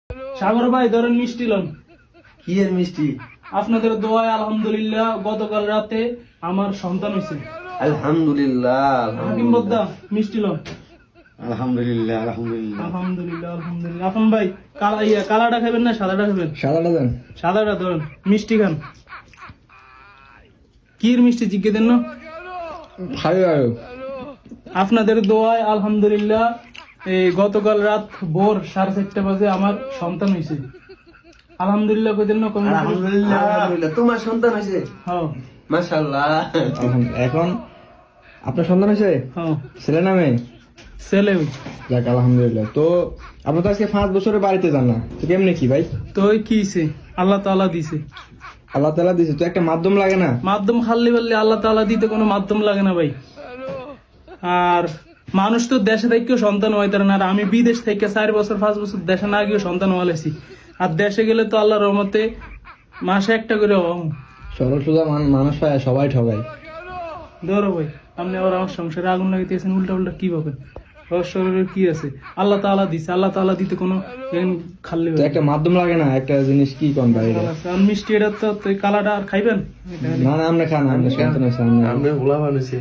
সাগর ভাই ধরেন মিষ্টি লন। কি এর মিষ্টি? আপনাদের দোয়ায় আলহামদুলিল্লাহ গতকাল রাতে আমার সন্তান হয়েছে। আলহামদুলিল্লাহ হাকিম বদ্দা মিষ্টি লন। আলহামদুলিল্লাহ আলহামদুলিল্লাহ আলহামদুলিল্লাহ আলহামদুলিল্লাহ। এখন ভাই কালাটা খাবেন না সাদাটা খাবেন? সাদাটা দেন। সাদাটা ধরেন, মিষ্টি খান। কির মিষ্টি জিজ্ঞে দেন না। ভালো ভালো। আপনাদের দোয়ায় আলহামদুলিল্লাহ এই গতকাল রাত ভোর 4:30 বাজে আমার সন্তান হয়েছে। আলহামদুলিল্লাহ কই দেন না কমেন্ট করে। আলহামদুলিল্লাহ আলহামদুলিল্লাহ। তোমার সন্তান হয়েছে? হ্যাঁ মাশাআল্লাহ। এখন আপনার সন্তান হয়েছে? হ্যাঁ ছেলে নামে? ছেলে। যাক আলহামদুলিল্লাহ। তো আপনি তো আজকে 5 বছরের বাড়িতে যান না, তো কেমনে কি ভাই? তো ওই কি হইছে? আল্লাহ তাআলা দিছে। আল্লাহ তাআলা দিছে, তো একটা মাধ্যম লাগে না? মাধ্যম খাল্লি বললে আল্লাহ তাআলা দিতে কোনো মাধ্যম লাগে না ভাই। আর মানুষ তো দেশে থেকেও সন্তান হইতে না, আর আমি বিদেশ থেকে 4 বছর 5 বছর দেশে না গিয়ে সন্তান হওয়ালেছি। আর দেশে গেলে তো আল্লাহর রহমতে মাসে একটা করে হম। সরল সোজা মানুষ হয়, সবাই ঠগায়। ধরো ভাই, আপনি আবার আমার সংসারে আগুন লাগাইতেছেন, উল্টা উল্টা কি পাবেন? শরীরের কি আছে? আল্লাহ তাআলা দিছে, আল্লাহ তাআলা দিতে কোনো খাল্লি তো একটা মাধ্যম লাগে না? একটা জিনিস কি কোন ভাই? আর মিষ্টি এটা তো কালাটা আর খাইবেন? না না, আমরা খান, আমরা সন্তান আছে, আমরা আমরা ভোলা মানুষে